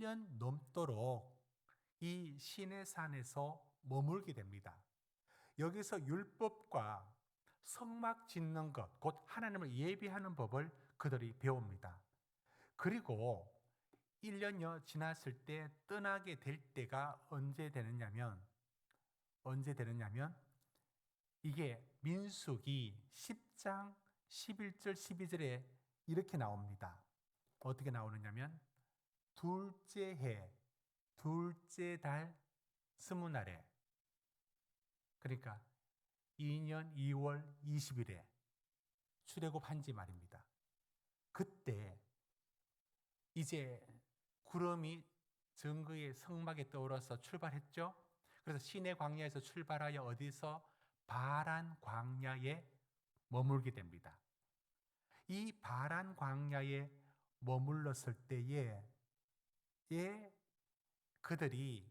1년 넘도록 이 시내산에서 머물게 됩니다. 여기서 율법과 성막 짓는 것, 곧 하나님을 예비하는 법을 그들이 배웁니다. 그리고 1년여 지났을 때 떠나게 될 때가 언제 되느냐면 이게 민수기 10장 11절 12절에 이렇게 나옵니다. 어떻게 나오느냐면 둘째 해 둘째 달 스무 날에, 그러니까 2년 2월 20일에 출애굽한지 말입니다. 그때 이제 구름이 정그의 성막에 떠오르서 출발했죠. 그래서 시내 광야에서 출발하여 어디서 바란 광야에 머물게 됩니다. 이 바란 광야에 머물렀을 때에 그들이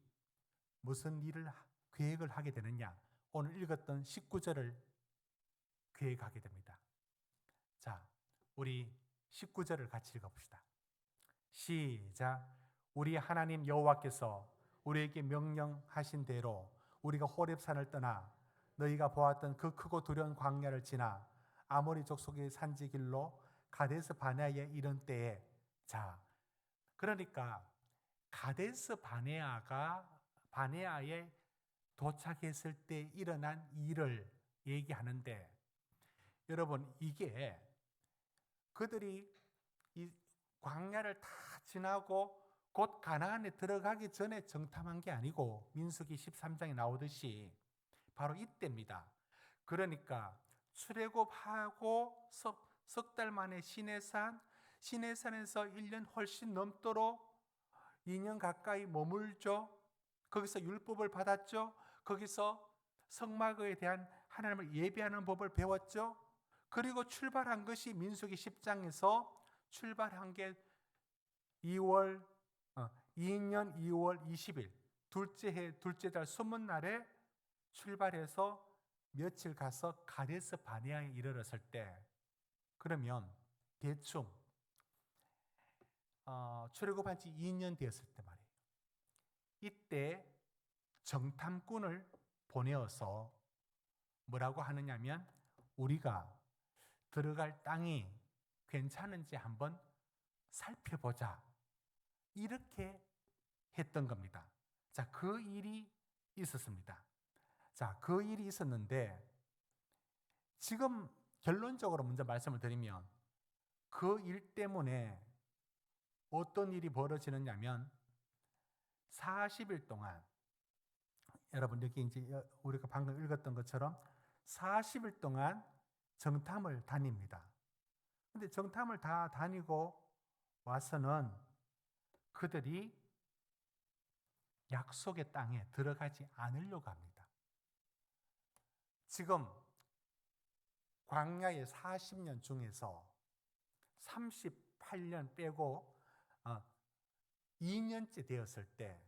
무슨 일을 계획을 하게 되느냐, 오늘 읽었던 19절을 계획하게 됩니다. 자, 우리 19절을 같이 읽어봅시다. 시작. 우리 하나님 여호와께서 우리에게 명령하신 대로 우리가 호렙산을 떠나 너희가 보았던 그 크고 두려운 광야를 지나 아모리 족속의 산지길로 가데스 바네아에 이른 때에, 자, 그러니까 가데스 바네아에 도착했을 때 일어난 일을 얘기하는데, 여러분, 이게 그들이 이 광야를 다 지나고 곧 가나안에 들어가기 전에 정탐한 게 아니고 민수기 13장에 나오듯이 바로 이때입니다. 그러니까 출애굽하고 석 달 만에 시내산에서 1년 훨씬 넘도록 2년 가까이 머물죠. 거기서 율법을 받았죠. 거기서 성막에 대한 하나님을 예배하는 법을 배웠죠. 그리고 출발한 것이 민수기 10장에서 출발한 게 2년 2월 20일 둘째 해 둘째 달 스무날에 출발해서 며칠 가서 가데스 바네아에 이르렀을 때, 그러면 대충 출애굽한 지 2년 되었을 때 말이에요. 이때 정탐꾼을 보내어서 뭐라고 하느냐면 우리가 들어갈 땅이 괜찮은지 한번 살펴보자, 이렇게 했던 겁니다. 자, 그 일이 있었습니다. 자, 그 일이 있었는데 지금 결론적으로 먼저 말씀을 드리면 그 일 때문에 어떤 일이 벌어지느냐면 40일 동안, 여러분 여기 이제 우리가 방금 읽었던 것처럼 40일 동안 정탐을 다닙니다. 근데 정탐을 다 다니고 와서는 그들이 약속의 땅에 들어가지 않으려고 합니다. 지금 광야의 40년 중에서 38년 빼고 2년째 되었을 때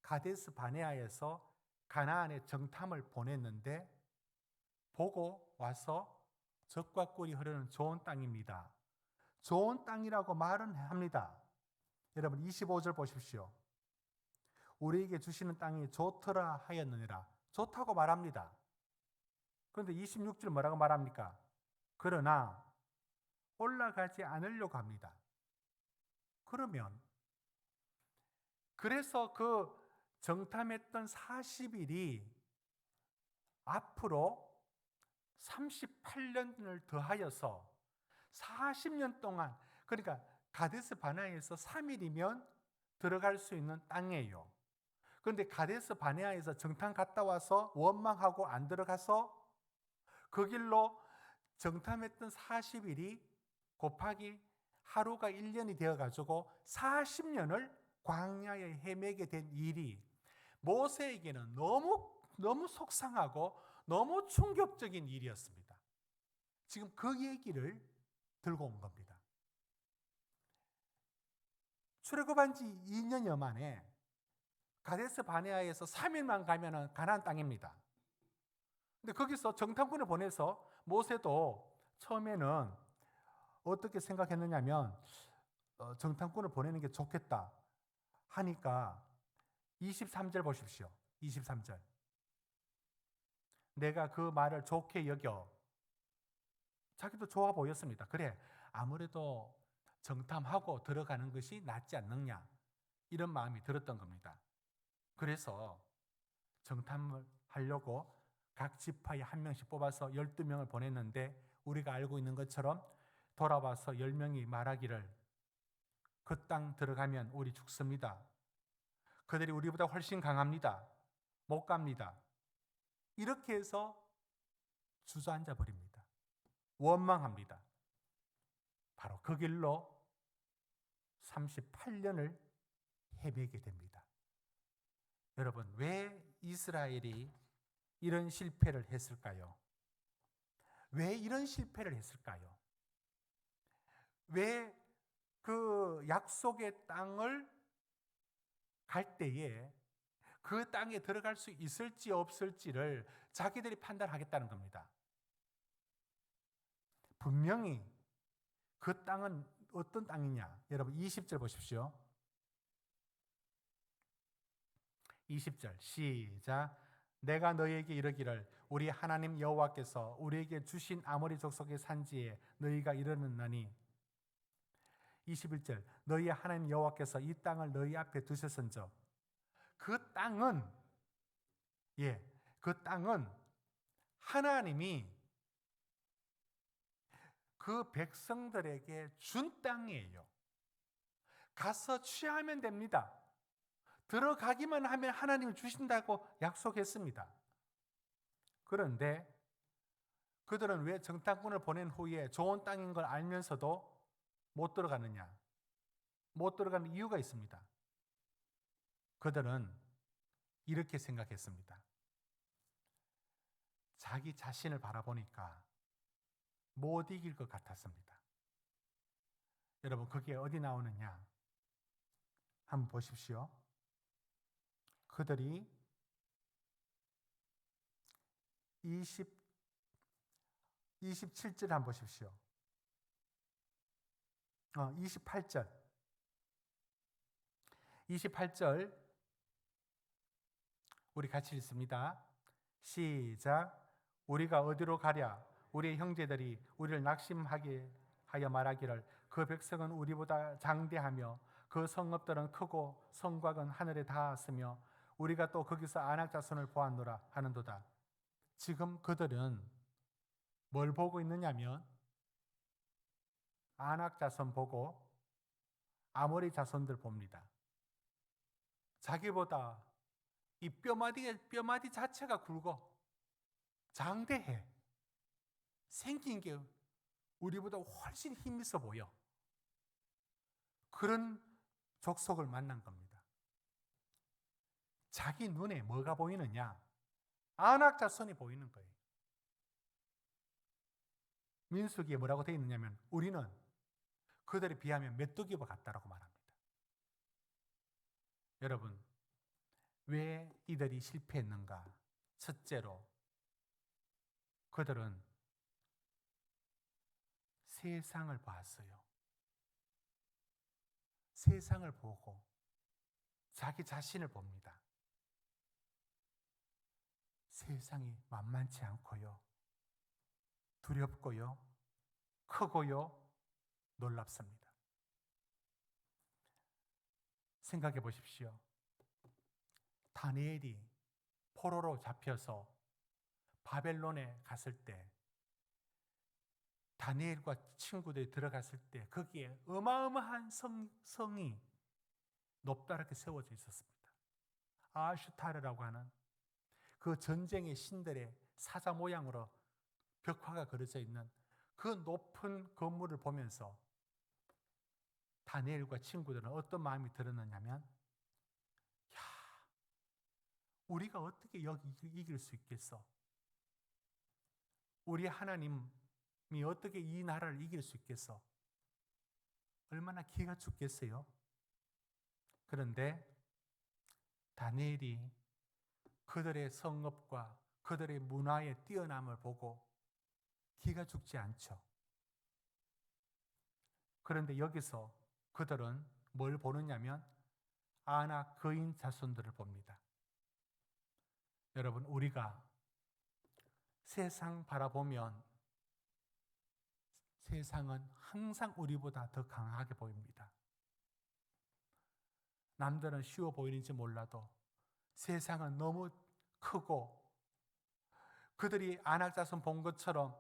가데스 바네아에서 가나안에 정탐을 보냈는데 보고 와서 젖과 꿀이 흐르는 좋은 땅입니다. 좋은 땅이라고 말은 합니다. 여러분 25절 보십시오. 우리에게 주시는 땅이 좋더라 하였느니라. 좋다고 말합니다. 그런데 26절 뭐라고 말합니까? 그러나 올라가지 않으려고 합니다. 그러면 그래서 그 정탐했던 40일이 앞으로 38년을 더하여서 40년 동안, 그러니까 가데스 바네아에서 3일이면 들어갈 수 있는 땅이에요. 그런데 가데스 바네아에서 정탐 갔다 와서 원망하고 안 들어가서 그 길로 정탐했던 40일이 곱하기 하루가 1년이 되어가지고 40년을 광야에 헤매게 된 일이 모세에게는 너무 속상하고 너무 충격적인 일이었습니다. 지금 그 얘기를 들고 온 겁니다. 출애굽한 지 2년여 만에 가데스 바네아에서 3일만 가면은 가나안 땅입니다. 근데 거기서 정탐꾼을 보내서 모세도 처음에는 어떻게 생각했느냐면 정탐꾼을 보내는 게 좋겠다. 하니까 23절 보십시오. 23절. 내가 그 말을 좋게 여겨. 자기도 좋아 보였습니다. 그래, 아무래도 정탐하고 들어가는 것이 낫지 않느냐, 이런 마음이 들었던 겁니다. 그래서 정탐을 하려고 각 지파에 한 명씩 뽑아서 12명을 보냈는데, 우리가 알고 있는 것처럼 돌아와서 10명이 말하기를 그 땅 들어가면 우리 죽습니다. 그들이 우리보다 훨씬 강합니다. 못 갑니다. 이렇게 해서 주저앉아 버립니다. 원망합니다. 바로 그 길로 38년을 헤매게 됩니다. 여러분, 왜 이스라엘이 이런 실패를 했을까요? 왜 이런 실패를 했을까요? 왜 그 약속의 땅을 갈 때에 그 땅에 들어갈 수 있을지 없을지를 자기들이 판단하겠다는 겁니다. 분명히 그 땅은 어떤 땅이냐? 여러분 20절 보십시오. 20절 시작. 내가 너희에게 이르기를 우리 하나님 여호와께서 우리에게 주신 아모리 족속의 산지에 너희가 이르렀나니, 21절 너희 하나님 여호와께서 이 땅을 너희 앞에 두셨은즉, 그 땅은 그 땅은 하나님이 그 백성들에게 준 땅이에요. 가서 취하면 됩니다. 들어가기만 하면 하나님이 주신다고 약속했습니다. 그런데 그들은 왜 정탐꾼을 보낸 후에 좋은 땅인 걸 알면서도 못 들어가느냐? 못 들어가는 이유가 있습니다. 그들은 이렇게 생각했습니다. 자기 자신을 바라보니까 못 이길 것 같았습니다. 여러분, 그게 어디 나오느냐? 한번 보십시오. 그들이 27절 한번 보십시오. 28절. 28절 우리 같이 읽습니다. 시작. 우리가 어디로 가랴? 우리의 형제들이 우리를 낙심하게 하여 말하기를 그 백성은 우리보다 장대하며 그 성읍들은 크고 성곽은 하늘에 닿았으며 우리가 또 거기서 아낙 자손을 보았노라 하는도다. 지금 그들은 뭘 보고 있느냐면 아낙 자손 보고 아모리 자손들 봅니다. 자기보다 이 뼈마디 자체가 굵어, 장대해, 생긴 게 우리보다 훨씬 힘 있어 보여. 그런 족속을 만난 겁니다. 자기 눈에 뭐가 보이느냐? 아낙 자손이 보이는 거예요. 민수기에 뭐라고 되어 있느냐면 우리는 그들에 비하면 메뚜기와 같다라고 말합니다. 여러분, 왜 이들이 실패했는가? 첫째로 그들은 세상을 봤어요. 세상을 보고 자기 자신을 봅니다. 세상이 만만치 않고요, 두렵고요, 크고요, 놀랍습니다. 생각해 보십시오. 다니엘이 포로로 잡혀서 바벨론에 갔을 때, 다니엘과 친구들이 들어갔을 때 거기에 어마어마한 성이 높다랗게 세워져 있었습니다. 아슈타르라고 하는 그 전쟁의 신들의 사자 모양으로 벽화가 그려져 있는 그 높은 건물을 보면서 다니엘과 친구들은 어떤 마음이 들었느냐면, 야, 우리가 어떻게 여기 이길 수 있겠어? 우리 하나님이 어떻게 이 나라를 이길 수 있겠어? 얼마나 기가 죽겠어요? 그런데 다니엘이 그들의 성읍과 그들의 문화의 뛰어남을 보고 기가 죽지 않죠. 그런데 여기서 그들은 뭘 보느냐면 아낙 그인 자손들을 봅니다. 여러분, 우리가 세상 바라보면 세상은 항상 우리보다 더 강하게 보입니다. 남들은 쉬워 보이는지 몰라도 세상은 너무 크고 그들이 아낙 자손 본 것처럼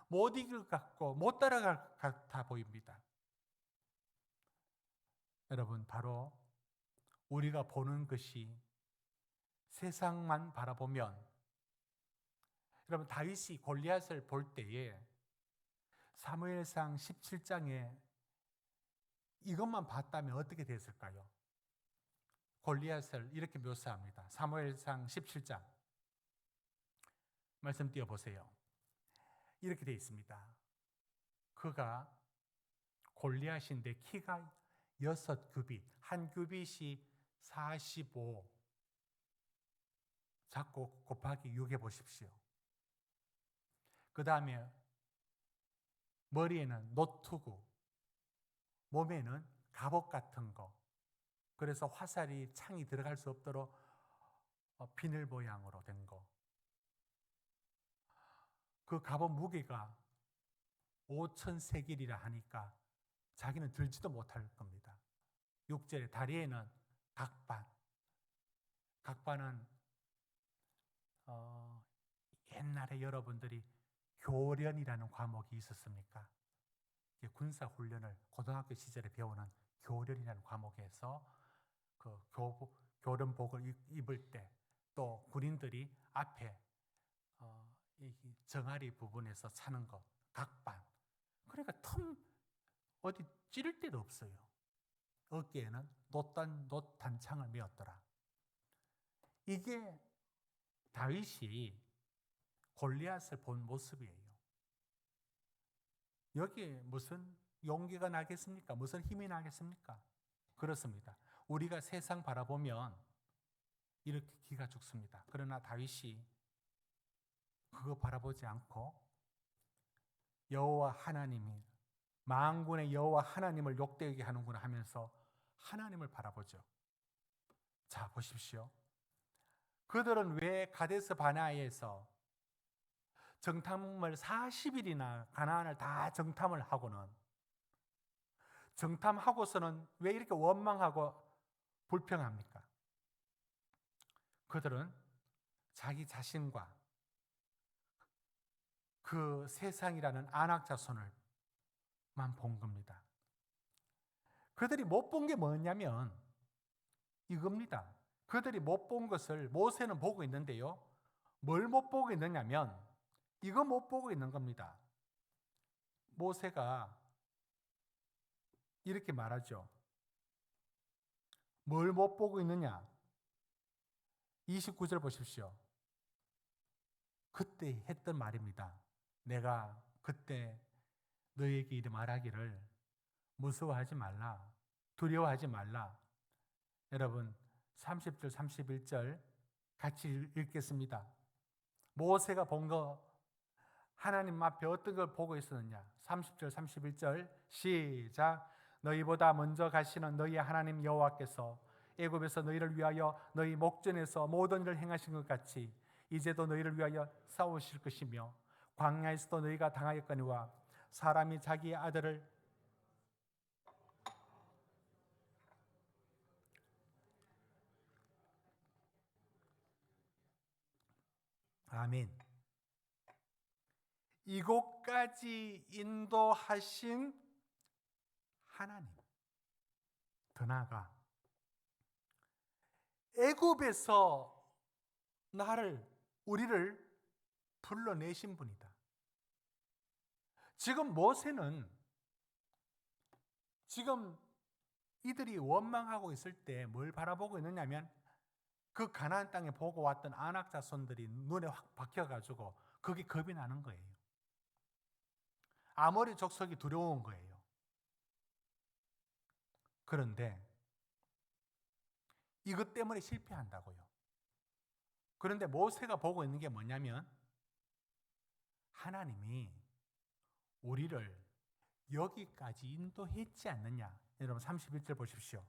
못 이길 것 같고 못 따라갈 것 같아 보입니다. 여러분, 바로 우리가 보는 것이 세상만 바라보면, 여러분, 다윗이 골리앗을 볼 때에 사무엘상 17장에 이것만 봤다면 어떻게 됐을까요? 골리앗을 이렇게 묘사합니다. 사무엘상 17장 말씀 띄워보세요. 이렇게 되어 있습니다. 그가 골리앗인데 키가 6규빗, 한 규빗이 45, 잡고 곱하기 6 해보십시오. 그 다음에 머리에는 노투구, 몸에는 갑옷 같은 거, 그래서 화살이 창이 들어갈 수 없도록 비늘 모양으로 된 거. 그 갑옷 무게가 5,000세겔이라 하니까 자기는 들지도 못할 겁니다. 6절에 다리에는 각반. 각반은 옛날에 여러분들이 교련이라는 과목이 있었습니까? 군사훈련을 고등학교 시절에 배우는 교련이라는 과목에서 그 교련복을 입을 때 또 군인들이 앞에 이 정아리 부분에서 차는 것, 각반. 그러니까 어디 찌를 데도 없어요. 어깨에는 놋단창을 메었더라. 이게 다윗이 골리앗을 본 모습이에요. 여기에 무슨 용기가 나겠습니까? 무슨 힘이 나겠습니까? 그렇습니다. 우리가 세상 바라보면 이렇게 기가 죽습니다. 그러나 다윗이 그거 바라보지 않고 여호와 하나님이 만군의 여호와 하나님을 욕되게 하는구나 하면서 하나님을 바라보죠. 자, 보십시오. 그들은 왜 가데스 바네아에서 정탐을 40일이나 가나안을 다 정탐을 하고는, 정탐하고서는 왜 이렇게 원망하고 불평합니까? 그들은 자기 자신과 그 세상이라는 안악 자손을만 본 겁니다. 그들이 못 본 게 뭐냐면 이겁니다. 그들이 못 본 것을 모세는 보고 있는데요. 뭘 못 보고 있느냐면 이거 못 보고 있는 겁니다. 모세가 이렇게 말하죠. 뭘 못 보고 있느냐? 29절 보십시오. 그때 했던 말입니다. 내가 그때 너에게 이르 말하기를 무서워하지 말라, 두려워하지 말라. 여러분 30절 31절 같이 읽겠습니다. 모세가 본 거 하나님 앞에 어떤 걸 보고 있었느냐? 30절 31절 시작. 너희보다 먼저 가시는 너희 하나님 여호와께서 애굽에서 너희를 위하여 너희 목전에서 모든 일을 행하신 것 같이 이제도 너희를 위하여 싸우실 것이며 광야에서도 너희가 당하였거니와 사람이 자기 아들을 아멘. 이곳까지 인도하신 하나님, 더 나아가 애굽에서 우리를 불러내신 분이다. 지금 모세는 지금 이들이 원망하고 있을 때 뭘 바라보고 있느냐면 그 가나안 땅에 보고 왔던 아낙 자손들이 눈에 확 박혀가지고 그게 겁이 나는 거예요. 아모리 족속이 두려운 거예요. 그런데 이것 때문에 실패한다고요. 그런데 모세가 보고 있는 게 뭐냐면 하나님이 우리를 여기까지 인도했지 않느냐. 여러분 31절 보십시오.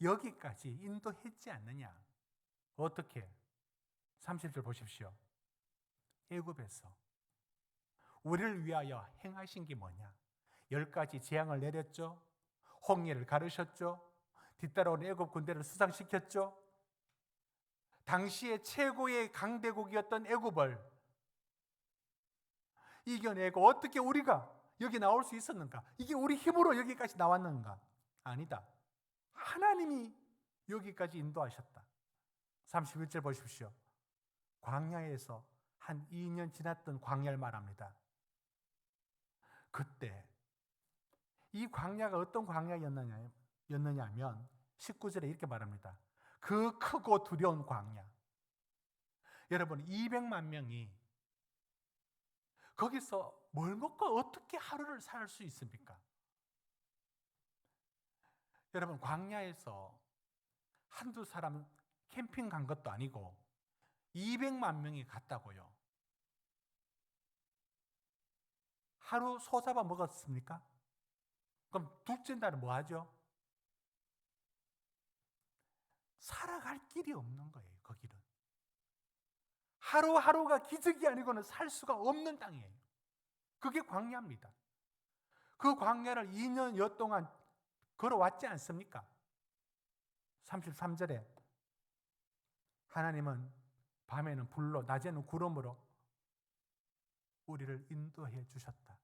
여기까지 인도했지 않느냐? 어떻게? 30절 보십시오. 애굽에서 우리를 위하여 행하신 게 뭐냐? 10가지 재앙을 내렸죠. 홍해를 가르셨죠. 뒤따라오는 애굽 군대를 수상시켰죠. 당시에 최고의 강대국이었던 애굽을 이겨내고 어떻게 우리가 여기 나올 수 있었는가? 이게 우리 힘으로 여기까지 나왔는가? 아니다. 하나님이 여기까지 인도하셨다. 31절 보십시오. 광야에서 한 2년 지났던 광야를 말합니다. 그때 이 광야가 어떤 광야였느냐면 19절에 이렇게 말합니다. 그 크고 두려운 광야. 여러분 200만 명이 거기서 뭘 먹고 어떻게 하루를 살 수 있습니까? 여러분 광야에서 한두 사람 캠핑 간 것도 아니고 200만 명이 갔다고요. 하루 소 잡아 먹었습니까? 그럼 둘째 날은 뭐 하죠? 살아갈 길이 없는 거예요, 거기는. 하루하루가 기적이 아니고는 살 수가 없는 땅이에요. 그게 광야입니다. 그 광야를 2년여 동안 걸어왔지 않습니까? 33절에 하나님은 밤에는 불로, 낮에는 구름으로 우리를 인도해 주셨다.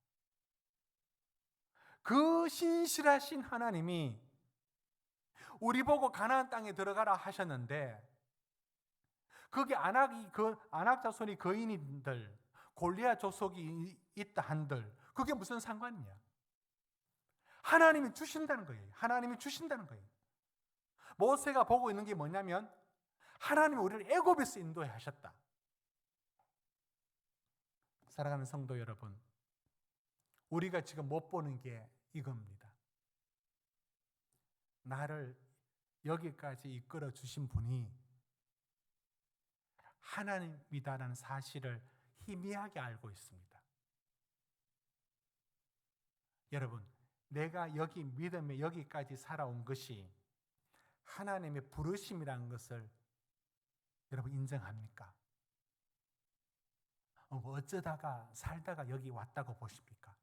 그 신실하신 하나님이 우리 보고 가나안 땅에 들어가라 하셨는데 거기 아낙 자손이 거인인들, 골리앗 족속이 있다 한들 그게 무슨 상관이냐? 하나님이 주신다는 거예요. 하나님이 주신다는 거예요. 모세가 보고 있는 게 뭐냐면 하나님이 우리를 애굽에서 인도해 하셨다. 사랑하는 성도 여러분, 우리가 지금 못 보는 게 이겁니다. 나를 여기까지 이끌어 주신 분이 하나님이다라는 사실을 희미하게 알고 있습니다. 여러분, 내가 여기 믿음에 여기까지 살아온 것이 하나님의 부르심이라는 것을 여러분 인정합니까? 어쩌다가 살다가 여기 왔다고 보십니까?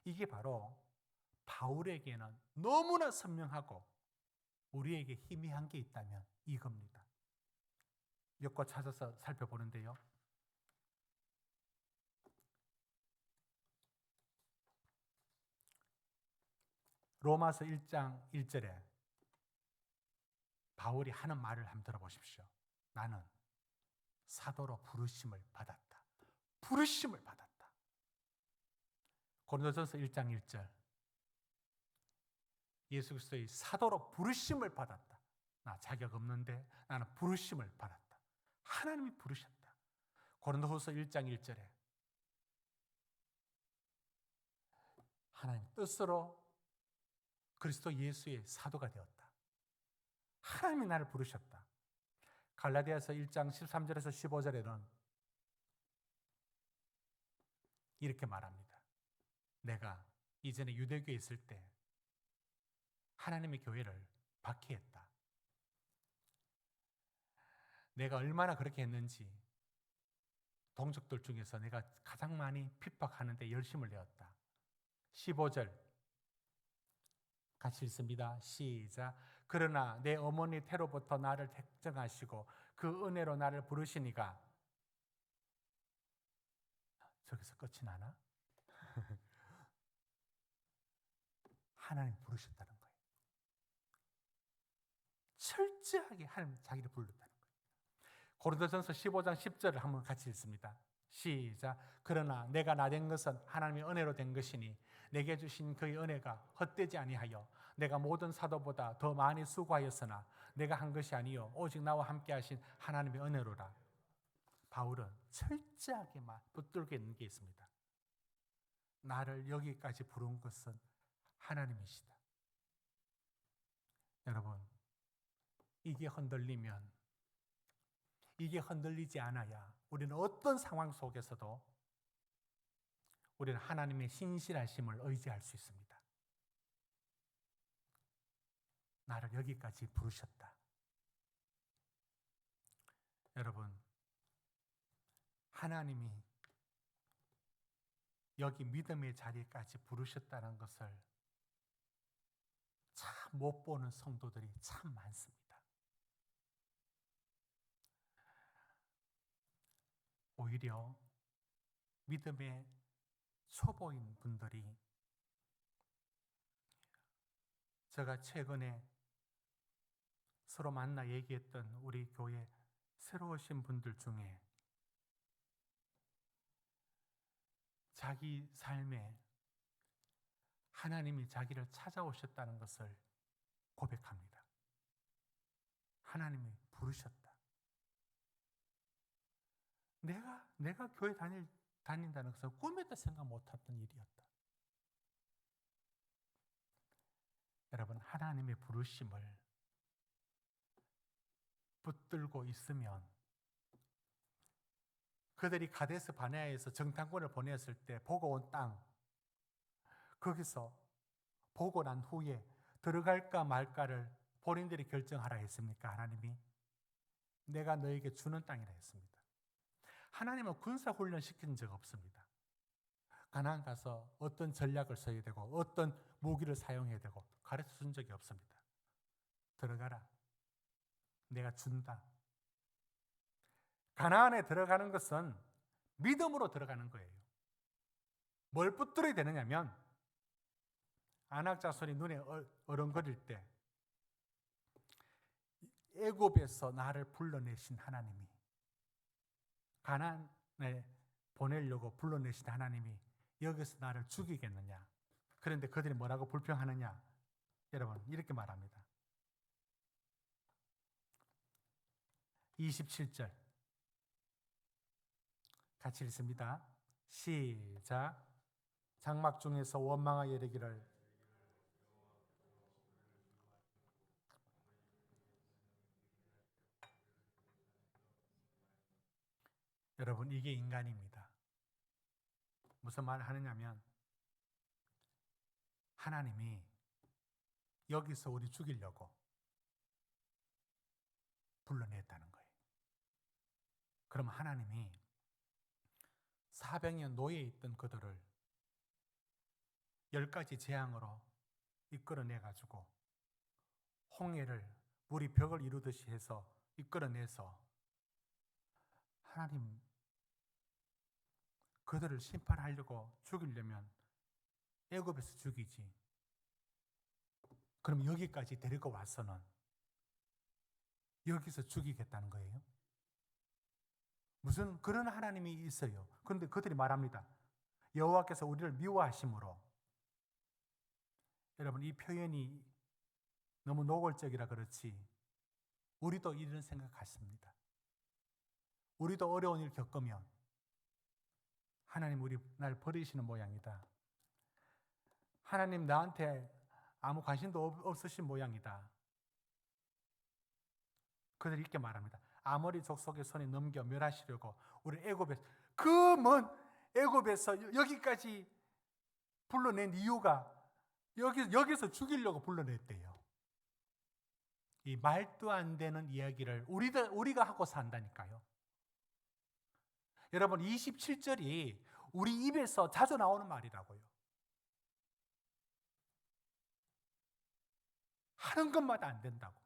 이게 바로 바울에게는 너무나 선명하고 우리에게 희미한 게 있다면 이겁니다. 몇 권 찾아서 살펴보는데요. 로마서 1장 1절에 바울이 하는 말을 한번 들어보십시오. 나는 사도로 부르심을 받았다. 부르심을 받았다. 고린도전서 1장 1절 예수 그리스도의 사도로 부르심을 받았다. 나 자격 없는데 나는 부르심을 받았다. 하나님이 부르셨다. 고린도후서 1장 1절에 하나님 뜻으로 그리스도 예수의 사도가 되었다. 하나님이 나를 부르셨다. 갈라디아서 1장 13절에서 15절에는 이렇게 말합니다. 내가 이전에 유대교에 있을 때 하나님의 교회를 박해했다. 내가 얼마나 그렇게 했는지 동족들 중에서 내가 가장 많이 핍박하는 데 열심을 내었다. 15절 같이 읽습니다. 시작. 그러나 내 어머니 태로부터 나를 택정하시고 그 은혜로 나를 부르시니가. 저기서 끝이 나나? 하나님 부르셨다는 거예요. 철저하게 하나님 자기를 불렀다는 거예요. 고린도전서 15장 10절을 한번 같이 읽습니다. 시작. 그러나 내가 나 된 것은 하나님의 은혜로 된 것이니 내게 주신 그의 은혜가 헛되지 아니하여 내가 모든 사도보다 더 많이 수고하였으나 내가 한 것이 아니요 오직 나와 함께 하신 하나님의 은혜로라. 바울은 철저하게 붙들고 있는 게 있습니다. 나를 여기까지 부른 것은 하나님이시다. 여러분, 이게 흔들리면, 이게 흔들리지 않아야 우리는 어떤 상황 속에서도 우리는 하나님의 신실하심을 의지할 수 있습니다. 나를 여기까지 부르셨다. 여러분, 하나님이 여기 믿음의 자리까지 부르셨다는 것을 참 못 보는 성도들이 참 많습니다. 오히려 믿음의 초보인 분들이, 제가 최근에 서로 만나 얘기했던 우리 교회 새로 오신 분들 중에 자기 삶에 하나님이 자기를 찾아오셨다는 것을 고백합니다. 하나님이 부르셨다. 내가 교회 다닌다는 것은 꿈에도 생각 못했던 일이었다. 여러분, 하나님의 부르심을 붙들고 있으면, 그들이 가데스 바네아에서 정탐꾼을 보냈을 때 보고 온 땅, 거기서 보고 난 후에 들어갈까 말까를 본인들이 결정하라 했습니까? 하나님이 내가 너에게 주는 땅이라 했습니다. 하나님은 군사훈련 시킨 적 없습니다. 가나안 가서 어떤 전략을 써야 되고 어떤 무기를 사용해야 되고 가르쳐 준 적이 없습니다. 들어가라. 내가 준다. 가나안에 들어가는 것은 믿음으로 들어가는 거예요. 뭘 붙들어야 되느냐면, 아낙 자손이 눈에 어른거릴 때 애굽에서 나를 불러내신 하나님이, 가나안에 보내려고 불러내신 하나님이 여기서 나를 죽이겠느냐? 그런데 그들이 뭐라고 불평하느냐? 여러분, 이렇게 말합니다. 27절 같이 읽습니다. 시작. 장막 중에서 원망하여 이르기를 여러분, 이게 인간입니다. 무슨 말을 하느냐면, 하나님이 여기서 우리 죽이려고 불러냈다는 거예요. 그럼 하나님이 400년 노예에 있던 그들을 10가지 재앙으로 이끌어내가지고 홍해를 물이 벽을 이루듯이 해서 이끌어내서, 하나님 그들을 심판하려고 죽이려면 애굽에서 죽이지, 그럼 여기까지 데리고 와서는 여기서 죽이겠다는 거예요? 무슨 그런 하나님이 있어요. 그런데 그들이 말합니다. 여호와께서 우리를 미워하심으로. 여러분, 이 표현이 너무 노골적이라 그렇지 우리도 이런 생각 같습니다. 우리도 어려운 일 겪으면 하나님 우리 날 버리시는 모양이다. 하나님 나한테 아무 관심도 없으신 모양이다. 그들이 이렇게 말합니다. 아모리 족속의 손에 넘겨 멸하시려고 우리 애굽에서, 그 먼 애굽에서 여기까지 불러낸 이유가 여기서 죽이려고 불러냈대요. 이 말도 안 되는 이야기를 우리가 하고 산다니까요. 여러분, 27절이 우리 입에서 자주 나오는 말이라고요. 하는 것마다 안 된다고.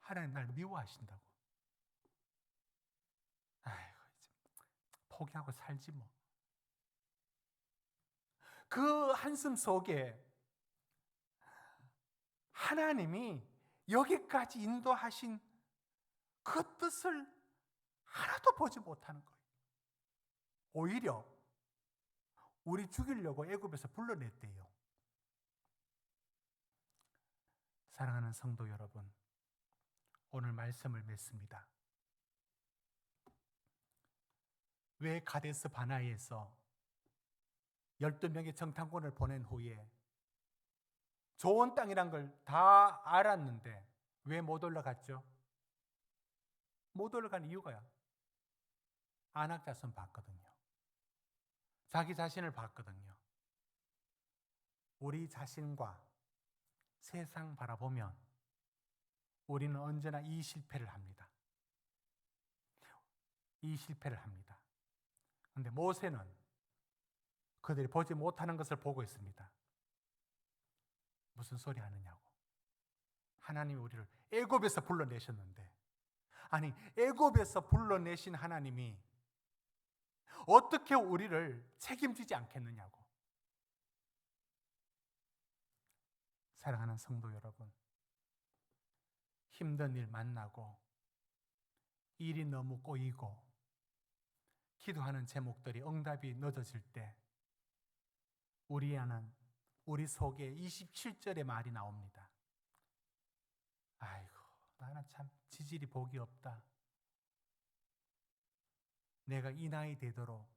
하나님 날 미워하신다고. 아이고, 포기하고 살지 뭐. 그 한숨 속에 하나님이 여기까지 인도하신 그 뜻을 하나도 보지 못하는 거예요. 오히려 우리 죽이려고 애굽에서 불러냈대요. 사랑하는 성도 여러분, 오늘 말씀을 맺습니다. 왜 가데스 바나에서 12명의 정탐꾼을 보낸 후에 좋은 땅이란 걸 다 알았는데 왜 못 올라갔죠? 못 올라간 이유가요, 아낙 자손 봤거든요. 자기 자신을 봤거든요. 우리 자신과 세상 바라보면 우리는 언제나 이 실패를 합니다. 이 실패를 합니다. 그런데 모세는 그들이 보지 못하는 것을 보고 있습니다. 무슨 소리 하느냐고. 하나님이 우리를 애굽에서 불러내셨는데, 아니 애굽에서 불러내신 하나님이 어떻게 우리를 책임지지 않겠느냐고. 사랑하는 성도 여러분, 힘든 일 만나고 일이 너무 꼬이고 기도하는 제목들이 응답이 늦어질 때 우리 속에 27절의 말이 나옵니다. 아이고, 나는 참 지질이 복이 없다. 내가 이 나이 되도록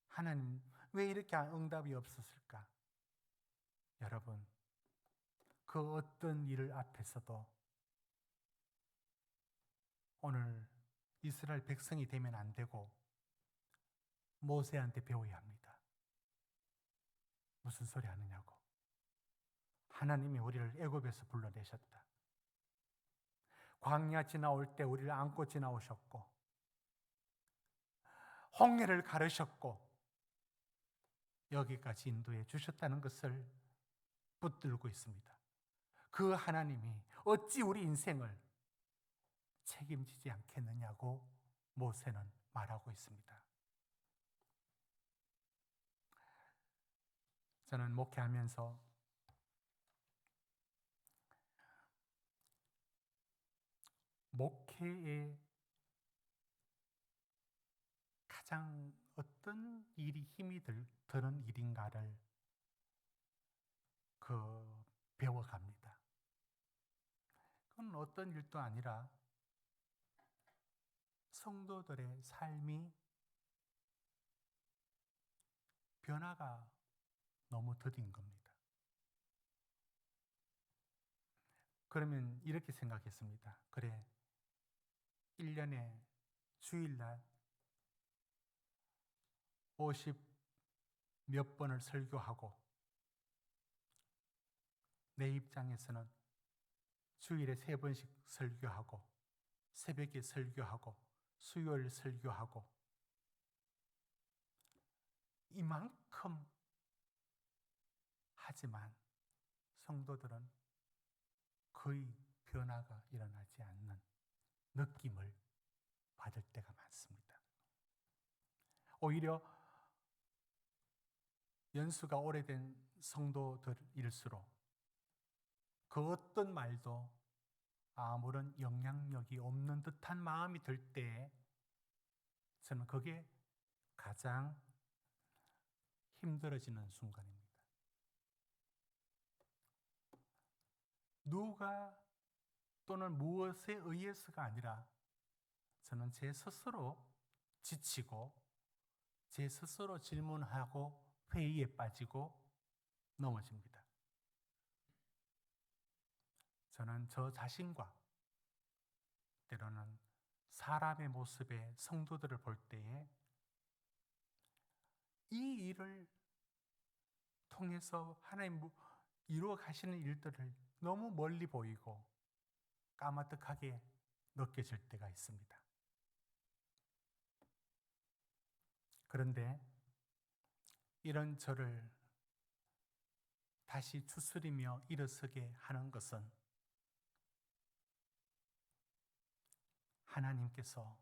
하나님 왜 이렇게 응답이 없었을까? 여러분, 그 어떤 일을 앞에서도 오늘 이스라엘 백성이 되면 안 되고 모세한테 배워야 합니다. 무슨 소리 하느냐고. 하나님이 우리를 애굽에서 불러내셨다. 광야 지나올 때 우리를 안고 지나오셨고 홍해를 가르셨고 여기까지 인도해 주셨다는 것을 붙들고 있습니다. 그 하나님이 어찌 우리 인생을 책임지지 않겠느냐고 모세는 말하고 있습니다. 저는 목회하면서 목회에 가장 어떤 일이 힘이 드는 일인가를 배워갑니다. 그건 어떤 일도 아니라 성도들의 삶이 변화가 너무 더딘 겁니다. 그러면 이렇게 생각했습니다. 그래, 1년에 주일날 50 몇 번을 설교하고 내 입장에서는 주일에 3번씩 설교하고 새벽에 설교하고 수요일 설교하고 이만큼 하지만 성도들은 거의 변화가 일어나지 않는 느낌을 받을 때가 많습니다. 오히려 연수가 오래된 성도들일수록 그 어떤 말도 아무런 영향력이 없는 듯한 마음이 들 때 저는 그게 가장 힘들어지는 순간입니다. 누가 또는 무엇에 의해서가 아니라 저는 제 스스로 지치고 제 스스로 질문하고 회의에 빠지고 넘어집니다. 저는 저 자신과 때로는 사람의 모습의 성도들을 볼 때에 이 일을 통해서 하나님 이루어 가시는 일들을 너무 멀리 보이고 까마득하게 느껴질 때가 있습니다. 그런데 이런 저를 다시 추스리며 일어서게 하는 것은 하나님께서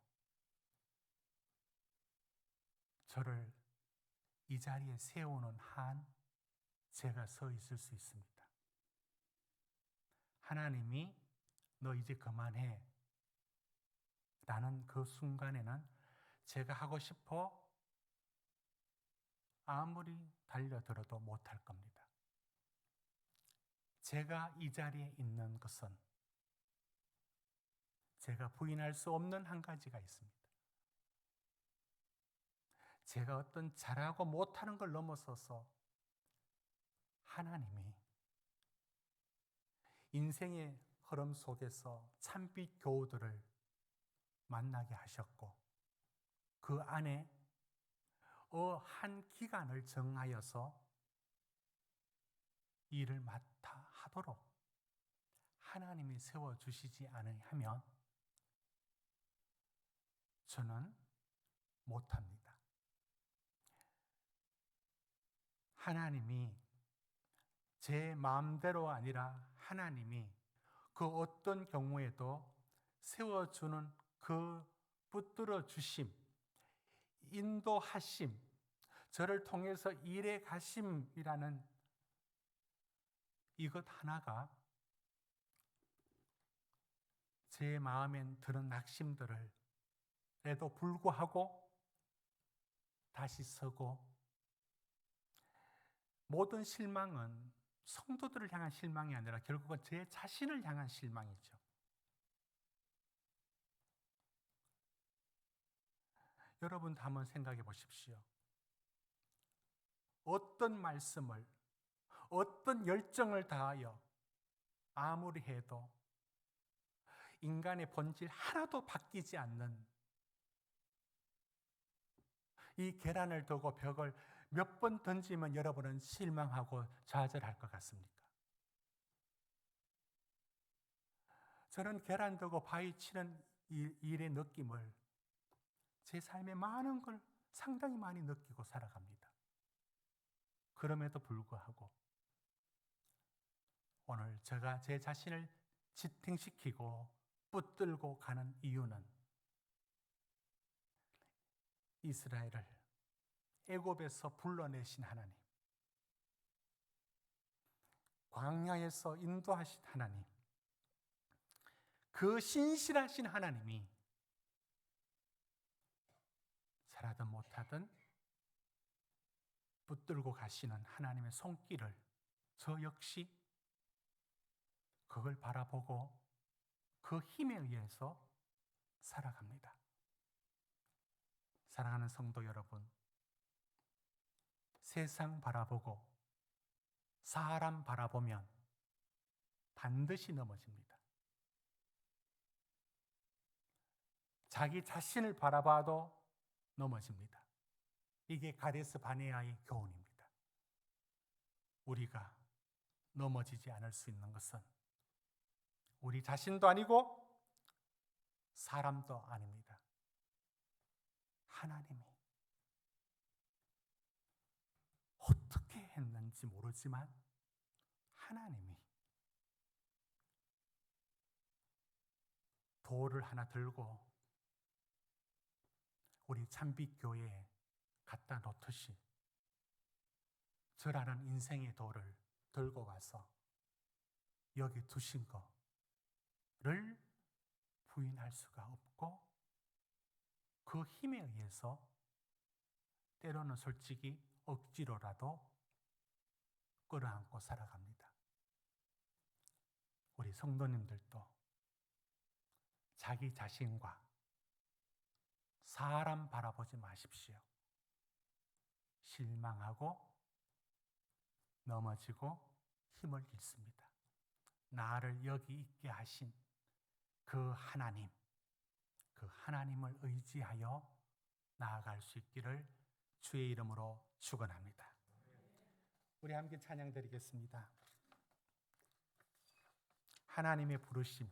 저를 이 자리에 세우는 한 제가 서 있을 수 있습니다. 하나님이 너 이제 그만해 라는 그 순간에는 제가 하고 싶어 아무리 달려들어도 못할 겁니다. 제가 이 자리에 있는 것은 제가 부인할 수 없는 한 가지가 있습니다. 제가 어떤 잘하고 못하는 걸 넘어서서 하나님이 인생의 흐름 속에서 참빛 교우들을 만나게 하셨고 그 안에 한 기간을 정하여서 일을 맡아 하도록 하나님이 세워주시지 않으면 저는 못합니다. 하나님이 제 마음대로 아니라 하나님이 그 어떤 경우에도 세워주는 그 붙들어 주심, 인도하심, 저를 통해서 일해 가심이라는 이것 하나가 제 마음엔 드는 낙심들을 에도 불구하고 다시 서고, 모든 실망은 성도들을 향한 실망이 아니라 결국은 제 자신을 향한 실망이죠. 여러분도 한번 생각해 보십시오. 어떤 말씀을, 어떤 열정을 다하여 아무리 해도 인간의 본질 하나도 바뀌지 않는 이 계란을 두고 벽을 몇 번 던지면 여러분은 실망하고 좌절할 것 같습니까? 저는 계란 두고 바위 치는 일의 느낌을 제 삶의 많은 걸 상당히 많이 느끼고 살아갑니다. 그럼에도 불구하고 오늘 제가 제 자신을 지탱시키고 붙들고 가는 이유는 이스라엘을 애굽에서 불러내신 하나님, 광야에서 인도하신 하나님, 그 신실하신 하나님이 잘하든 못하든 붙들고 가시는 하나님의 손길을 저 역시 그걸 바라보고 그 힘에 의해서 살아갑니다. 사랑하는 성도 여러분, 세상 바라보고 사람 바라보면 반드시 넘어집니다. 자기 자신을 바라봐도 넘어집니다. 이게 가데스 바네아의 교훈입니다. 우리가 넘어지지 않을 수 있는 것은 우리 자신도 아니고 사람도 아닙니다. 하나님이 어떻게 했는지 모르지만 하나님이 돌을 하나 들고 우리 참빛교회에 갖다 놓듯이 저라는 인생의 돌을 들고 가서 여기 두신 거를 부인할 수가 없고, 그 힘에 의해서 때로는 솔직히 억지로라도 끌어안고 살아갑니다. 우리 성도님들도 자기 자신과 사람 바라보지 마십시오. 실망하고 넘어지고 힘을 잃습니다. 나를 여기 있게 하신 그 하나님, 그 하나님을 의지하여 나아갈 수 있기를 주의 이름으로 축원합니다. 우리 함께 찬양 드리겠습니다. 하나님의 부르심.